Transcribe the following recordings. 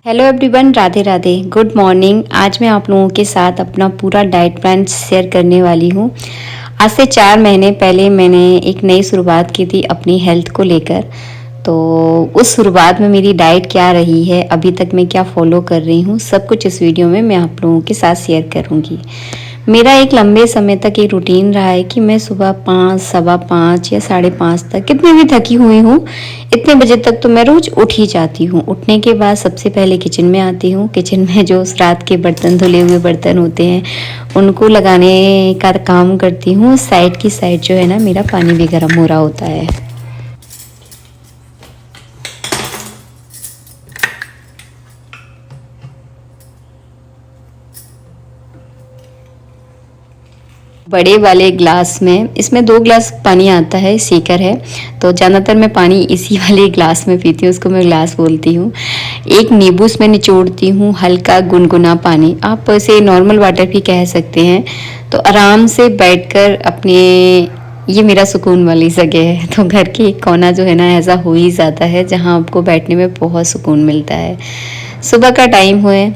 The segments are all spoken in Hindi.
Hello everyone, Radhe Radhe, good morning. आज मैं आप लोगों के साथ अपना पूरा डाइट प्लान शेयर करने वाली हूँ। आज से 4 महीने पहले मैंने एक नई शुरुआत की थी अपनी हेल्थ को लेकर। तो उस शुरुआत में मेरी डाइट क्या रही है, अभी तक मैं क्या फॉलो कर रही हूँ, सब कुछ इस वीडियो में मैं आप लोगों के साथ शेयर करूँगी। मेरा एक लंबे समय तक ये रूटीन रहा है कि मैं सुबह 5, सवा 5 या 5:30 तक, कितनी भी थकी हुई हूँ, इतने बजे तक तो मैं रोज उठ ही जाती हूँ। उठने के बाद सबसे पहले किचन में आती हूँ। किचन में जो रात के बर्तन, धुले हुए बर्तन होते हैं, उनको लगाने का काम करती हूँ। साइड की साइड जो है ना, मेरा पानी भी गर्म हो रहा होता है। बड़े वाले ग्लास में, इसमें 2 ग्लास पानी आता है, सीकर है, तो ज़्यादातर मैं पानी इसी वाले ग्लास में पीती हूँ, उसको मैं ग्लास बोलती हूँ। एक नींबू उसमें निचोड़ती हूँ, हल्का गुनगुना पानी, आप इसे नॉर्मल वाटर भी कह सकते हैं। तो आराम से बैठकर अपने, ये मेरा सुकून वाली जगह है। तो घर की एक कोना जो है ना, ऐसा हो ही जाता है जहाँ आपको बैठने में बहुत सुकून मिलता है। सुबह का टाइम हुए,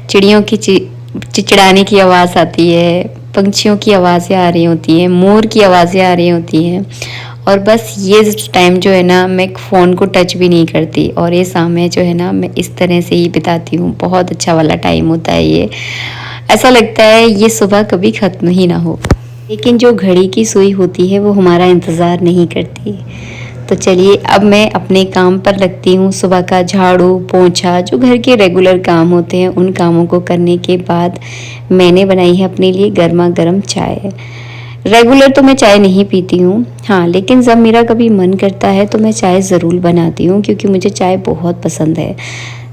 चिड़ियों की चिचड़ाने की आवाज़ आती है, पंछियों की आवाज़ें आ रही होती हैं, मोर की आवाज़ें आ रही होती हैं, और बस ये टाइम जो है ना, मैं फ़ोन को टच भी नहीं करती, और ये समय जो है ना, मैं इस तरह से ही बिताती हूँ। बहुत अच्छा वाला टाइम होता है ये। ऐसा लगता है ये सुबह कभी ख़त्म ही ना हो। लेकिन जो घड़ी की सुई होती है वो हमारा इंतज़ार नहीं करती। तो चलिए अब मैं अपने काम पर लगती हूँ। सुबह का झाड़ू पोंछा, जो घर के रेगुलर काम होते हैं, उन कामों को करने के बाद मैंने बनाई है अपने लिए गर्मा गर्म चाय। रेगुलर तो मैं चाय नहीं पीती हूँ, हाँ, लेकिन जब मेरा कभी मन करता है तो मैं चाय ज़रूर बनाती हूँ, क्योंकि मुझे चाय बहुत पसंद है।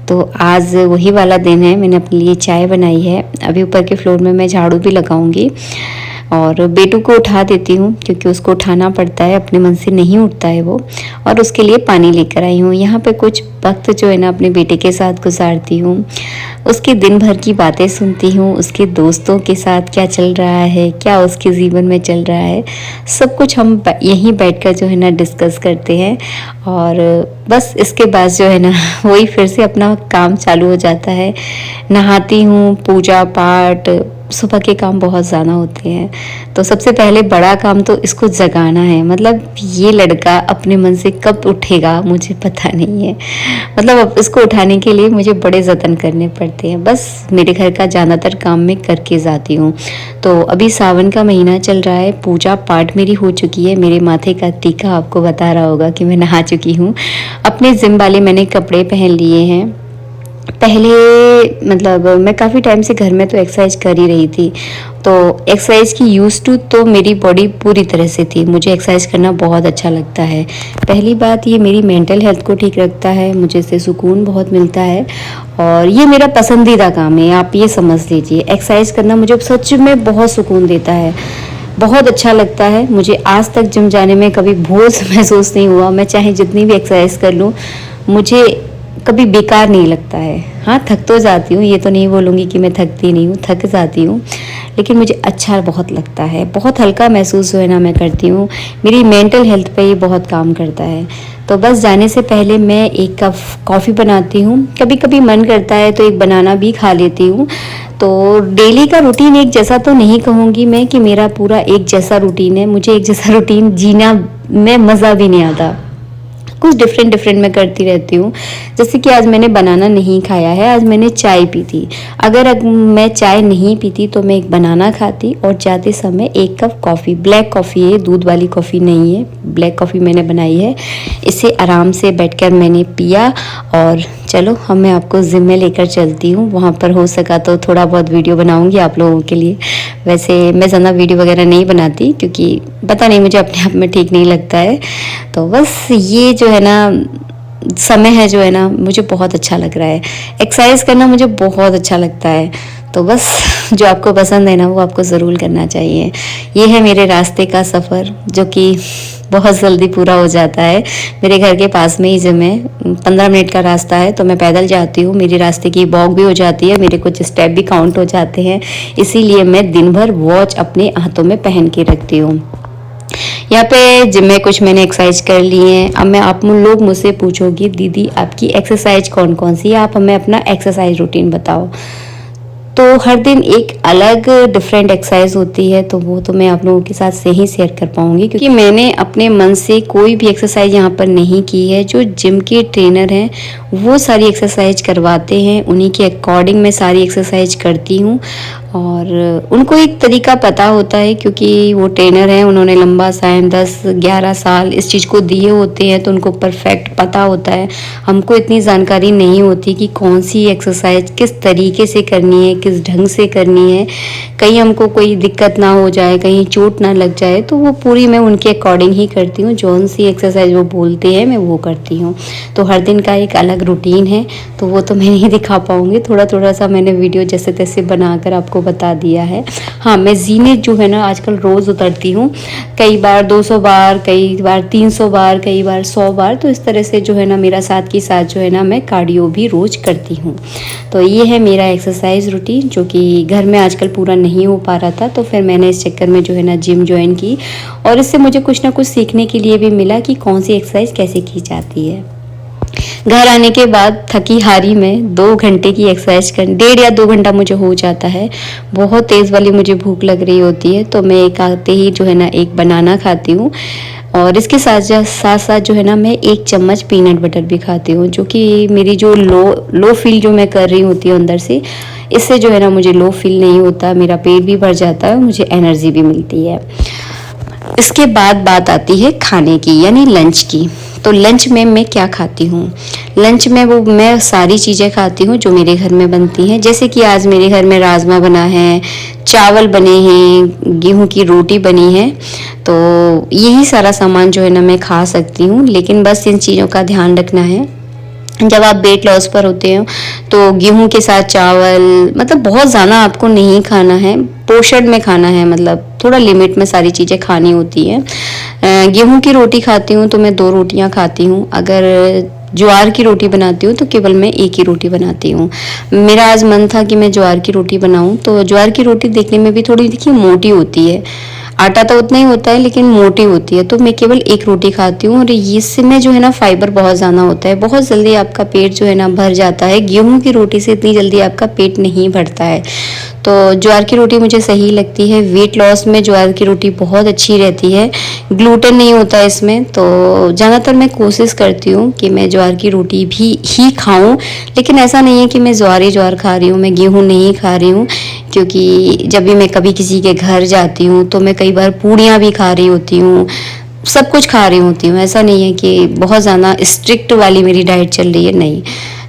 तो आज वही वाला दिन है, मैंने अपने लिए चाय बनाई है। अभी ऊपर के फ्लोर में मैं झाड़ू भी लगाऊंगी और बेटू को उठा देती हूँ, क्योंकि उसको उठाना पड़ता है, अपने मन से नहीं उठता है वो। और उसके लिए पानी लेकर आई हूँ। यहाँ पे कुछ वक्त जो है ना, अपने बेटे के साथ गुजारती हूँ, उसके दिन भर की बातें सुनती हूँ, उसके दोस्तों के साथ क्या चल रहा है, क्या उसके जीवन में चल रहा है, सब कुछ हम यहीं बैठकर जो है ना डिस्कस करते हैं। और बस इसके बाद जो है ना, वही फिर से अपना काम चालू हो जाता है। नहाती हूँ, पूजा पाठ, सुबह के काम बहुत ज़्यादा होते हैं। तो सबसे पहले बड़ा काम तो इसको जगाना है। मतलब ये लड़का अपने मन से कब उठेगा मुझे पता नहीं है। मतलब अब इसको उठाने के लिए मुझे बड़े जतन करने पड़ते हैं। बस मेरे घर का ज़्यादातर काम मैं करके जाती हूँ। तो अभी सावन का महीना चल रहा है, पूजा पाठ मेरी हो चुकी है। मेरे माथे का टीका आपको बता रहा होगा कि मैं नहा चुकी हूँ। अपने जिम वाले मैंने कपड़े पहन लिए हैं। पहले मतलब मैं काफ़ी टाइम से घर में तो एक्सरसाइज कर ही रही थी, तो एक्सरसाइज की यूज़ टू तो मेरी बॉडी पूरी तरह से थी। मुझे एक्सरसाइज करना बहुत अच्छा लगता है। पहली बात, ये मेरी मेंटल हेल्थ को ठीक रखता है, मुझे इससे सुकून बहुत मिलता है, और ये मेरा पसंदीदा काम है, आप ये समझ लीजिए। एक्सरसाइज करना मुझे सच में बहुत सुकून देता है, बहुत अच्छा लगता है। मुझे आज तक जिम जाने में कभी बोझ महसूस नहीं हुआ। मैं चाहे जितनी भी एक्सरसाइज कर लूँ, मुझे कभी बेकार नहीं लगता है। हाँ, थक तो जाती हूँ, ये तो नहीं बोलूँगी कि मैं थकती नहीं हूँ, थक जाती हूँ, लेकिन मुझे अच्छा बहुत लगता है, बहुत हल्का महसूस जो है ना मैं करती हूँ। मेरी मेंटल हेल्थ पे ये बहुत काम करता है। तो बस जाने से पहले मैं 1 कप कॉफ़ी बनाती हूँ। कभी कभी मन करता है तो एक बनाना भी खा लेती हूँ। तो डेली का रूटीन एक जैसा तो नहीं कहूँगी मैं कि मेरा पूरा एक जैसा रूटीन है। मुझे एक जैसा रूटीन जीना में मज़ा भी नहीं आता, कुछ डिफरेंट मैं करती रहती हूँ। जैसे कि आज मैंने बनाना नहीं खाया है, आज मैंने चाय पी थी। अगर मैं चाय नहीं पीती तो मैं एक बनाना खाती, और जाते समय 1 कप कॉफ़ी, ब्लैक कॉफ़ी है, दूध वाली कॉफ़ी नहीं है, ब्लैक कॉफ़ी मैंने बनाई है। इसे आराम से बैठकर मैंने पिया। और चलो अब मैं आपको जिम में लेकर चलती हूँ। वहाँ पर हो सका तो थोड़ा बहुत वीडियो बनाऊँगी आप लोगों के लिए। वैसे मैं ज़्यादा वीडियो वगैरह नहीं बनाती, क्योंकि पता नहीं, मुझे अपने आप में ठीक नहीं लगता है। तो बस ये जो है ना समय है, जो है ना, मुझे बहुत अच्छा लग रहा है। एक्सरसाइज करना मुझे बहुत अच्छा लगता है। तो बस जो आपको पसंद है ना, वो आपको ज़रूर करना चाहिए। ये है मेरे रास्ते का सफ़र, जो कि बहुत जल्दी पूरा हो जाता है। मेरे घर के पास में ही जिम है, 15 मिनट का रास्ता है, तो मैं पैदल जाती हूँ। मेरे रास्ते की वॉक भी हो जाती है, मेरे कुछ स्टेप भी काउंट हो जाते हैं। इसीलिए मैं दिन भर वॉच अपने हाथों में पहन के रखती हूँ। यहाँ पे जिम में कुछ मैंने एक्सरसाइज कर ली है। अब मैं आप लोग मुझसे पूछोगी दीदी आपकी एक्सरसाइज कौन कौन सी है, आप हमें अपना एक्सरसाइज रूटीन बताओ। तो हर दिन एक अलग डिफरेंट एक्सरसाइज होती है, तो वो तो मैं आप लोगों के साथ से ही शेयर कर पाऊंगी, क्योंकि मैंने अपने मन से कोई भी एक्सरसाइज यहाँ पर नहीं की है। जो जिम के ट्रेनर हैं वो सारी एक्सरसाइज करवाते हैं, उन्हीं के अकॉर्डिंग मैं सारी एक्सरसाइज करती हूँ। और उनको एक तरीका पता होता है, क्योंकि वो ट्रेनर हैं, उन्होंने लंबा टाइम 10-11 साल इस चीज़ को दिए होते हैं, तो उनको परफेक्ट पता होता है। हमको इतनी जानकारी नहीं होती कि कौन सी एक्सरसाइज किस तरीके से करनी है, किस ढंग से करनी है, कहीं हमको कोई दिक्कत ना हो जाए, कहीं चोट ना लग जाए। तो वो पूरी मैं उनके अकॉर्डिंग ही करती हूँ, जौन सी एक्सरसाइज वो बोलते हैं मैं वो करती हूँ। तो हर दिन का एक अलग रूटीन है, तो वो तो मैं नहीं दिखा पाऊँगी, थोड़ा थोड़ा सा मैंने वीडियो जैसे तैसे बनाकर आपको बता दिया है। हाँ, मैं जीने जो है ना आजकल रोज़ उतरती हूँ, कई बार 200 बार, कई बार 300 बार, कई बार 100 बार। तो इस तरह से जो है ना मेरा साथ की साथ जो है ना मैं कार्डियो भी रोज़ करती हूँ। तो ये है मेरा एक्सरसाइज रूटीन, जो कि घर में आजकल पूरा नहीं हो पा रहा था, तो फिर मैंने इस चक्कर में जो है ना जिम ज्वाइन की, और इससे मुझे कुछ ना कुछ सीखने के लिए भी मिला कि कौन सी एक्सरसाइज कैसे की जाती है। घर आने के बाद थकी हारी में 2 घंटे की एक्सरसाइज कर 1.5 या 2 घंटा मुझे हो जाता है। बहुत तेज़ वाली मुझे भूख लग रही होती है, तो मैं एक आते ही जो है ना एक बनाना खाती हूँ, और इसके साथ साथ जो है ना मैं 1 चम्मच पीनट बटर भी खाती हूँ, जो कि मेरी जो लो फील जो मैं कर रही होती हूँ अंदर से, इससे जो है ना मुझे लो फील नहीं होता, मेरा पेट भी भर जाता है, मुझे एनर्जी भी मिलती है। इसके बाद बात आती है खाने की, यानी लंच की। तो लंच में मैं क्या खाती हूँ? लंच में वो मैं सारी चीज़ें खाती हूँ जो मेरे घर में बनती हैं। जैसे कि आज मेरे घर में राजमा बना है, चावल बने हैं, गेहूं की रोटी बनी है, तो यही सारा सामान जो है ना मैं खा सकती हूँ। लेकिन बस इन चीज़ों का ध्यान रखना है, जब आप वेट लॉस पर होते हो तो गेहूं के साथ चावल मतलब बहुत ज़्यादा आपको नहीं खाना है, पोषण में खाना है, मतलब थोड़ा लिमिट में सारी चीज़ें खानी होती हैं। गेहूं की रोटी खाती हूँ तो मैं 2 रोटियां खाती हूँ। अगर ज्वार की रोटी बनाती हूँ तो केवल मैं 1 ही रोटी बनाती हूँ। मेरा आज मन था कि मैं ज्वार की रोटी बनाऊँ, तो ज्वार की रोटी देखने में भी थोड़ी देखिए मोटी होती है, आटा तो उतना ही होता है लेकिन मोटी होती है, तो मैं केवल 1 रोटी खाती हूँ। और इसमें जो है ना फाइबर बहुत ज़्यादा होता है, बहुत जल्दी आपका पेट जो है ना भर जाता है। गेहूं की रोटी से इतनी जल्दी आपका पेट नहीं भरता है, तो ज्वार की रोटी मुझे सही लगती है। वेट लॉस में ज्वार की रोटी बहुत अच्छी रहती है, ग्लूटेन नहीं होता है इसमें, तो ज़्यादातर मैं कोशिश करती हूँ कि मैं ज्वार की रोटी भी ही खाऊं। लेकिन ऐसा नहीं है कि मैं ज्वार खा रही हूँ, मैं गेहूं नहीं खा रही हूँ, क्योंकि जब भी मैं कभी किसी के घर जाती हूँ तो मैं कई बार पूड़ियाँ भी खा रही होती हूँ, सब कुछ खा रही होती हूँ। ऐसा नहीं है कि बहुत ज़्यादा स्ट्रिक्ट वाली मेरी डाइट चल रही है, नहीं,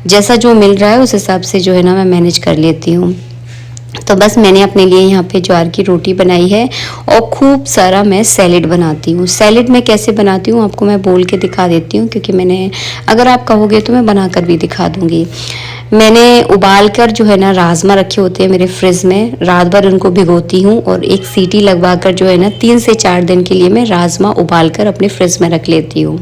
जैसा जो मिल रहा है उस हिसाब से जो है ना मैं मैनेज कर लेती हूँ। तो बस मैंने अपने लिए यहाँ पे ज्वार की रोटी बनाई है, और खूब सारा मैं सैलेड बनाती हूँ। सैलेड मैं कैसे बनाती हूँ आपको मैं बोल के दिखा देती हूँ, क्योंकि मैंने, अगर आप कहोगे तो मैं बनाकर भी दिखा दूँगी। मैंने उबाल कर जो है ना राजमा रखे होते हैं मेरे फ्रिज में, रात भर उनको भिगोती हूँ, और 1 सीटी लगवा कर जो है ना 3 से 4 दिन के लिए मैं राजमा उबाल कर अपने फ्रिज में रख लेती हूँ।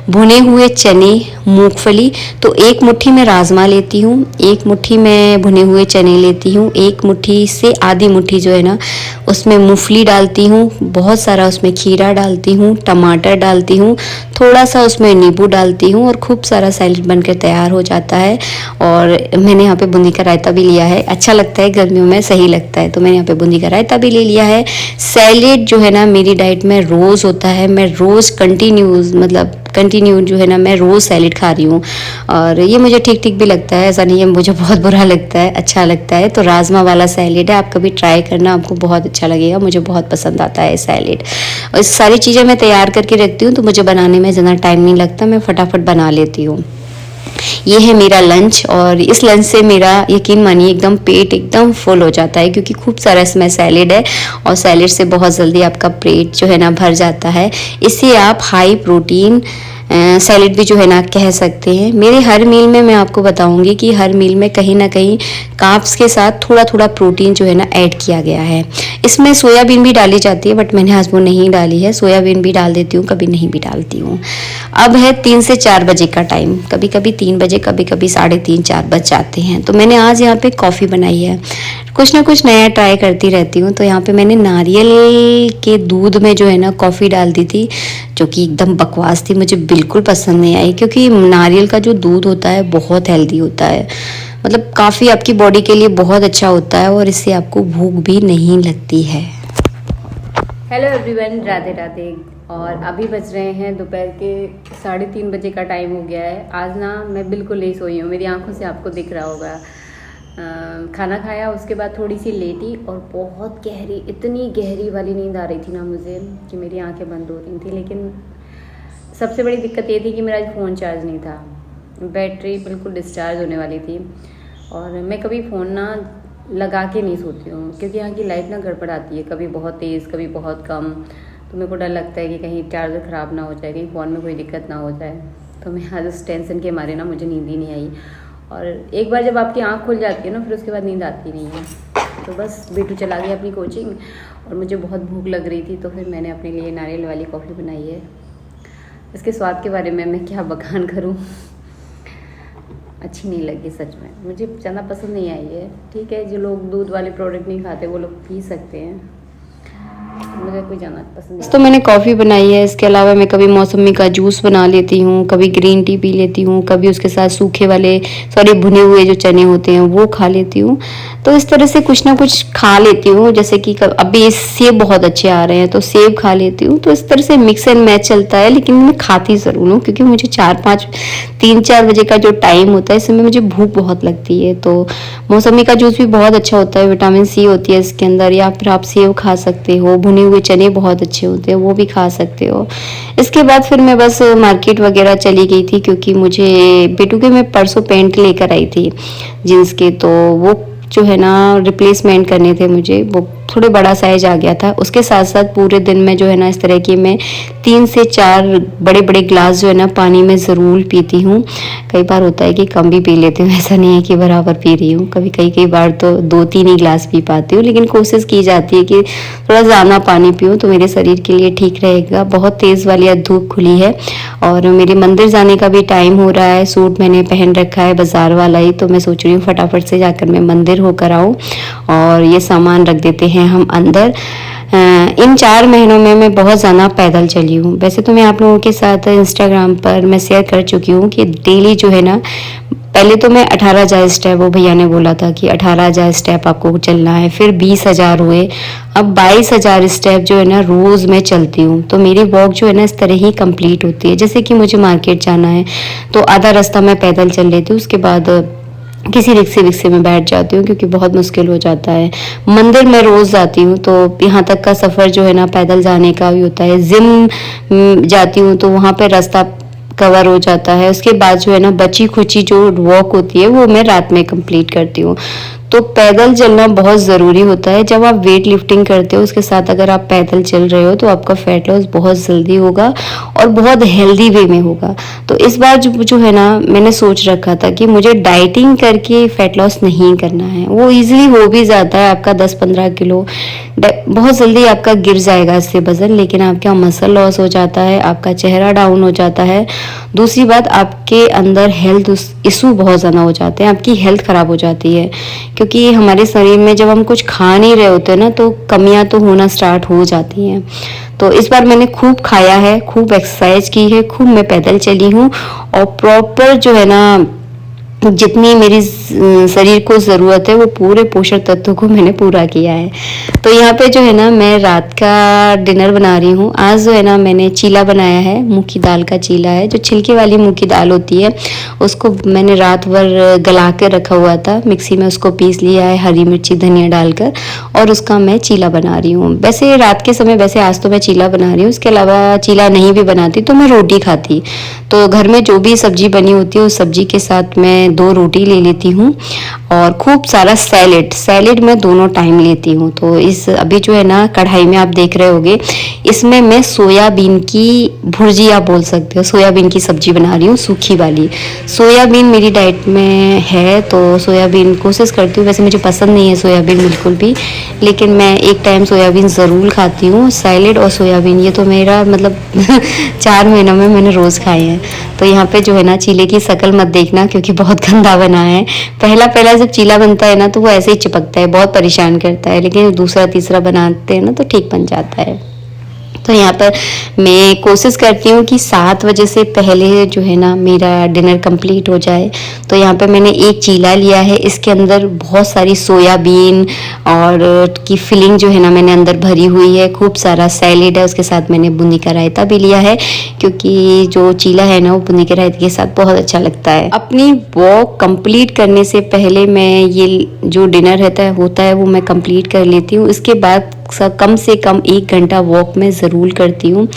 भुने हुए चने, मूंगफली, तो 1 मुट्ठी में राजमा लेती हूँ, 1 मुट्ठी में भुने हुए चने लेती हूँ, 1 मुट्ठी से आधी मुट्ठी जो है ना उसमें मूंगफली डालती हूँ, बहुत सारा उसमें खीरा डालती हूँ, टमाटर डालती हूँ, थोड़ा सा उसमें नींबू डालती हूँ, और खूब सारा सैलेड बनकर तैयार हो जाता है। और मैंने यहाँ पे बूंदी का रायता भी लिया है, अच्छा लगता है गर्मियों में, सही लगता है, तो मैंने यहाँ पे बूंदी का रायता भी ले लिया है। सैलेड जो है ना मेरी डाइट में रोज़ होता है, मैं रोज़ कंटिन्यू जो है ना मैं रोज़ सैलेड खा रही हूँ, और ये मुझे ठीक ठीक भी लगता है, ऐसा नहीं है मुझे बहुत बुरा लगता है, अच्छा लगता है। तो राजमा वाला सैलेड है, आप कभी ट्राई करना, आपको बहुत अच्छा लगेगा, मुझे बहुत पसंद आता है सैलेड। और इस सारी चीज़ें मैं तैयार करके रखती हूँ, तो मुझे बनाने में ज़्यादा टाइम नहीं लगता, मैं फटाफट बना लेती हूँ। ये है मेरा लंच, और इस लंच से मेरा यकीन मानिए एकदम पेट एकदम फुल हो जाता है, क्योंकि खूब सारा इसमें सैलेड है, और सैलेड से बहुत जल्दी आपका पेट जो है ना भर जाता है। इससे आप हाई प्रोटीन सैलेड भी जो है ना कह सकते हैं। मेरे हर मील में मैं आपको बताऊंगी कि हर मील में कहीं ना कहीं कार्ब्स के साथ थोड़ा थोड़ा प्रोटीन जो है ना ऐड किया गया है। इसमें सोयाबीन भी डाली जाती है, बट मैंने आज वो नहीं डाली है। सोयाबीन भी डाल देती हूँ, कभी नहीं भी डालती हूँ। अब है 3 से 4 बजे का टाइम, कभी कभी 3 बजे, कभी कभी 3:30 4 बज जाते हैं। तो मैंने आज यहाँ पे कॉफ़ी बनाई है। कुछ ना कुछ नया ट्राई करती रहती हूँ। तो यहाँ पे मैंने नारियल के दूध में जो है ना कॉफ़ी डाल दी थी, जो कि एकदम बकवास थी, मुझे बिल्कुल पसंद नहीं आई। क्योंकि नारियल का जो दूध होता है बहुत हेल्दी होता है, मतलब काफ़ी आपकी बॉडी के लिए बहुत अच्छा होता है, और इससे आपको भूख भी नहीं लगती है। Hello everyone, Radhe Radhe. और अभी बज रहे हैं दोपहर के 3:30 बजे का टाइम हो गया है। आज ना मैं बिल्कुल नहीं सोई हूँ, मेरी आंखों से आपको दिख रहा होगा। खाना खाया, उसके बाद थोड़ी सी लेटी और बहुत गहरी, इतनी गहरी वाली नींद आ रही थी ना मुझे कि मेरी आंखें बंद हो रही थी। लेकिन सबसे बड़ी दिक्कत ये थी कि मेरा आज फ़ोन चार्ज नहीं था, बैटरी बिल्कुल डिस्चार्ज होने वाली थी। और मैं कभी फ़ोन ना लगा के नहीं सोती हूँ, क्योंकि यहाँ की लाइट ना गड़बड़ आती है, कभी बहुत तेज़ कभी बहुत कम। तो मेरे को डर लगता है कि कहीं चार्जर ख़राब ना हो जाए, कहीं फ़ोन में कोई दिक्कत ना हो जाए। तो मैं आज उस टेंशन के मारे ना मुझे नींद ही नहीं आई। और एक बार जब आपकी आँख खुल जाती है ना, फिर उसके बाद नींद आती नहीं है। तो बस बेटू चला गया अपनी कोचिंग, और मुझे बहुत भूख लग रही थी, तो फिर मैंने अपने लिए नारियल वाली कॉफ़ी बनाई है। इसके स्वाद के बारे में मैं क्या बखान करूँ, अच्छी नहीं लगी सच में, मुझे ज़्यादा पसंद नहीं आई है। ठीक है, जो लोग दूध वाले प्रोडक्ट नहीं खाते वो लोग पी सकते हैं, मुझे कोई ज़्यादा पसंद नहीं। तो मैंने कॉफ़ी बनाई है। इसके अलावा मैं कभी मौसमी का जूस बना लेती हूँ, कभी ग्रीन टी पी लेती हूँ, कभी उसके साथ सूखे वाले भुने हुए जो चने होते हैं वो खा लेती हूँ। तो इस तरह से कुछ ना कुछ खा लेती हूँ। जैसे कि अभी सेब बहुत अच्छे आ रहे हैं तो सेब खा लेती हूँ। तो इस तरह से मिक्स एंड मैच चलता है, लेकिन मैं खाती ज़रूर हूँ, क्योंकि मुझे 3-4 बजे का जो टाइम होता है, इसमें मुझे भूख बहुत लगती है। तो मौसमी का जूस भी बहुत अच्छा होता है, विटामिन सी होती है इसके अंदर। या फिर आप सेब खा सकते हो, भुने हुए चने बहुत अच्छे होते हैं, वो भी खा सकते हो। इसके बाद फिर मैं बस मार्केट वगैरह चली गई थी, क्योंकि मुझे बेटू के मैं परसों पैंट लेकर आई थी जीन्स के, तो वो जो है ना रिप्लेसमेंट करने थे मुझे, वो थोड़े बड़ा साइज आ गया था। उसके साथ साथ पूरे दिन में जो है ना इस तरह की मैं 3 से 4 बड़े बड़े ग्लास जो है ना पानी में ज़रूर पीती हूँ। कई बार होता है कि कम भी पी लेती हूँ, ऐसा नहीं है कि बराबर पी रही हूँ। कई बार तो 2-3 ही ग्लास पी पाती हूँ, लेकिन कोशिश की जाती है कि थोड़ा ज़्यादा पानी पीऊँ, तो मेरे शरीर के लिए ठीक रहेगा। बहुत तेज़ वाली आज धूप खुली है, और मेरे मंदिर जाने का भी टाइम हो रहा है। सूट मैंने पहन रखा है बाज़ार वाला ही, तो मैं सोच रही हूँ फटाफट से जाकर मैं मंदिर होकर आऊँ, और ये सामान रख देते हैं हम अंदर। इन 4 महीनों में मैं बहुत ज़्यादा पैदल चली हूँ। वैसे तो मैं आप लोगों के साथ इंस्टाग्राम पर मैं शेयर कर चुकी हूँ कि डेली जो है ना, पहले तो मैं 18,000 स्टेप, वो भैया ने बोला था कि 18,000 स्टेप आपको चलना है, फिर 20,000 हुए, अब 22,000 स्टेप जो है ना रोज़ मैं चलती हूँ। तो मेरी वॉक जो है ना इस तरह ही कंप्लीट होती है। जैसे कि मुझे मार्केट जाना है तो आधा रास्ता मैं पैदल चल लेती हूँ, उसके बाद किसी रिक्शे विक्से में बैठ जाती हूँ, क्योंकि बहुत मुश्किल हो जाता है। मंदिर में रोज़ जाती हूँ, तो यहाँ तक का सफ़र जो है ना पैदल जाने का भी होता है। जिम जाती हूँ तो वहाँ पे रास्ता कवर हो जाता है। उसके बाद जो है ना बची खुची जो वॉक होती है वो मैं रात में कंप्लीट करती हूँ। तो पैदल चलना बहुत ज़रूरी होता है। जब आप वेट लिफ्टिंग करते हो उसके साथ अगर आप पैदल चल रहे हो तो आपका फैट लॉस बहुत जल्दी होगा और बहुत हेल्दी वे में होगा। तो इस बार जो है ना मैंने सोच रखा था कि मुझे डाइटिंग करके फैट लॉस नहीं करना है। वो इजीली हो भी जाता है, आपका 10-15 किलो बहुत जल्दी आपका गिर जाएगा इससे वजन, लेकिन आपका मसल लॉस हो जाता है, आपका चेहरा डाउन हो जाता है। दूसरी बात, आपके अंदर हेल्थ इशू बहुत ज़्यादा हो जाते हैं, आपकी हेल्थ ख़राब हो जाती है, क्योंकि हमारे शरीर में जब हम कुछ खा नहीं रहे होते ना तो कमियां तो होना स्टार्ट हो जाती हैं। तो इस बार मैंने खूब खाया है, खूब एक्सरसाइज की है, खूब मैं पैदल चली हूँ और प्रॉपर जो है ना जितनी मेरी शरीर को ज़रूरत है वो पूरे पोषक तत्वों को मैंने पूरा किया है। तो यहाँ पे जो है ना मैं रात का डिनर बना रही हूँ। आज जो है ना मैंने चीला बनाया है, मूंग की दाल का चीला है, जो छिलके वाली मूंग की दाल होती है उसको मैंने रात भर गला के रखा हुआ था, मिक्सी में उसको पीस लिया है हरी मिर्ची धनिया डालकर, और उसका मैं चीला बना रही हूँ। वैसे रात के समय, वैसे आज तो मैं चीला बना रही हूँ, इसके अलावा चीला नहीं भी बनाती तो मैं रोटी खाती। तो घर में जो भी सब्जी बनी होती है उस सब्जी के साथ मैं मैं 2 रोटी ले लेती हूँ और खूब सारा सैलेड मैं दोनों टाइम लेती हूँ। तो इस अभी जो है ना कढ़ाई में आप देख रहे होगे, इसमें मैं सोयाबीन की भुर्जी आप बोल सकते हो, सोयाबीन की सब्जी बना रही हूँ, सूखी वाली। सोयाबीन मेरी डाइट में है तो सोयाबीन कोशिश करती हूँ, वैसे मुझे पसंद नहीं है सोयाबीन बिल्कुल भी, लेकिन मैं एक टाइम सोयाबीन ज़रूर खाती हूँ। सैलेड और सोयाबीन ये तो मेरा मतलब 4 महीनों में मैंने रोज़ खाए हैं। तो यहाँ पे जो है ना चीले की शक्ल मत देखना क्योंकि बहुत गंदा बना है। पहला जब चीला बनता है ना तो वो ऐसे ही चिपकता है, बहुत परेशान करता है, लेकिन दूसरा तीसरा बनाते हैं ना तो ठीक बन जाता है। तो यहाँ पर मैं कोशिश करती हूँ कि 7 बजे से पहले जो है ना मेरा डिनर कंप्लीट हो जाए। तो यहाँ पे मैंने एक चीला लिया है, इसके अंदर बहुत सारी सोयाबीन और की फिलिंग जो है ना मैंने अंदर भरी हुई है, खूब सारा सैलेड है, उसके साथ मैंने बूंदी का रायता भी लिया है क्योंकि जो चीला है ना वो बूंदी के रायते के साथ बहुत अच्छा लगता है। अपनी वॉक कंप्लीट करने से पहले मैं ये जो डिनर होता है वो मैं कंप्लीट कर लेती हूँ। इसके बाद कम से कम 1 घंटा वॉक में ज़रूर करती हूँ।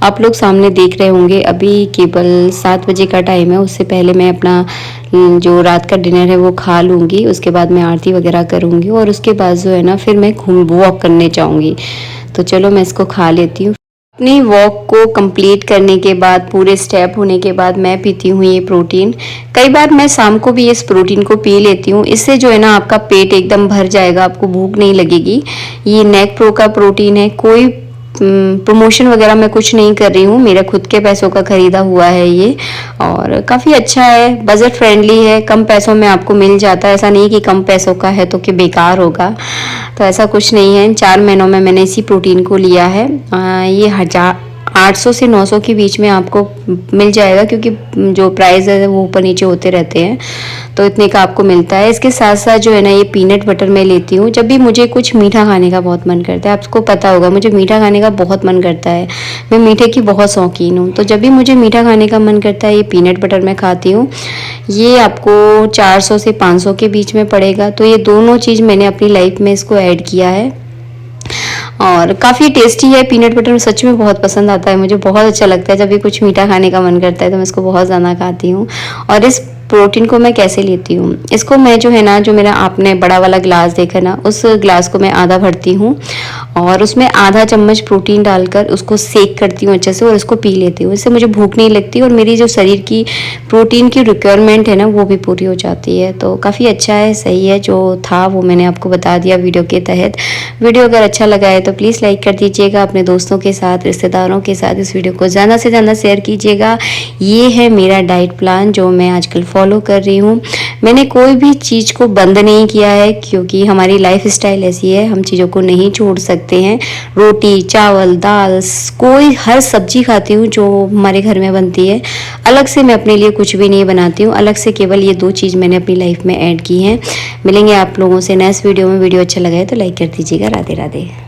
आप लोग सामने देख रहे होंगे अभी केवल 7 बजे का टाइम है, उससे पहले मैं अपना जो रात का डिनर है वो खा लूँगी, उसके बाद मैं आरती वगैरह करूँगी और उसके बाद जो है ना फिर मैं वॉक करने जाऊँगी। तो चलो मैं इसको खा लेती हूँ। अपनी वॉक को कंप्लीट करने के बाद पूरे स्टेप होने के बाद मैं पीती हूँ ये प्रोटीन। कई बार मैं शाम को भी इस प्रोटीन को पी लेती हूँ, इससे जो है ना आपका पेट एकदम भर जाएगा, आपको भूख नहीं लगेगी। ये नेक प्रो का प्रोटीन है, कोई प्रमोशन वगैरह मैं कुछ नहीं कर रही हूँ, मेरा खुद के पैसों का खरीदा हुआ है ये और काफ़ी अच्छा है, बजट फ्रेंडली है, कम पैसों में आपको मिल जाता है। ऐसा नहीं कि कम पैसों का है तो कि बेकार होगा, तो ऐसा कुछ नहीं है। 4 महीनों में मैंने इसी प्रोटीन को लिया है। ये 800 से 900 के बीच में आपको मिल जाएगा क्योंकि जो प्राइस है वो ऊपर नीचे होते रहते हैं, तो इतने का आपको मिलता है। इसके साथ साथ जो है ना ये पीनट बटर मैं लेती हूँ जब भी मुझे कुछ मीठा खाने का बहुत मन करता है। आपको पता होगा मुझे मीठा खाने का बहुत मन करता है, मैं मीठे की बहुत शौकीन हूँ, तो जब भी मुझे मीठा खाने का मन करता है ये पीनट बटर मैं खाती हूँ। ये आपको 400 से 500 के बीच में पड़ेगा। तो ये दोनों चीज़ मैंने अपनी लाइफ में इसको ऐड किया है और काफ़ी टेस्टी है। पीनट बटर सच में बहुत पसंद आता है, मुझे बहुत अच्छा लगता है। जब भी कुछ मीठा खाने का मन करता है तो मैं इसको बहुत ज़्यादा खाती हूँ। और इस प्रोटीन को मैं कैसे लेती हूँ, इसको मैं जो है ना जो मेरा आपने बड़ा वाला ग्लास देखा ना, उस ग्लास को मैं आधा भरती हूँ और उसमें आधा चम्मच प्रोटीन डालकर उसको सेक करती हूँ अच्छे से और उसको पी लेती हूँ। इससे मुझे भूख नहीं लगती और मेरी जो शरीर की प्रोटीन की रिक्वायरमेंट है ना वो भी पूरी हो जाती है। तो काफ़ी अच्छा है, सही है, जो था वो मैंने आपको बता दिया वीडियो के तहत। वीडियो अगर अच्छा लगा है तो प्लीज़ लाइक कर दीजिएगा, अपने दोस्तों के साथ, रिश्तेदारों के साथ इस वीडियो को ज़्यादा से ज़्यादा शेयर कीजिएगा। ये है मेरा डाइट प्लान जो मैं आजकल फॉलो कर रही हूँ। मैंने कोई भी चीज़ को बंद नहीं किया है क्योंकि हमारी लाइफ स्टाइल ऐसी है, हम चीज़ों को नहीं छोड़ सकते हैं। रोटी, चावल, दाल, कोई हर सब्जी खाती हूँ जो हमारे घर में बनती है। अलग से मैं अपने लिए कुछ भी नहीं बनाती हूँ, अलग से केवल ये 2 चीज़ मैंने अपनी लाइफ में ऐड की हैं। मिलेंगे आप लोगों से नेक्स्ट वीडियो में। वीडियो अच्छा लगा है तो लाइक कर दीजिएगा। राधे राधे।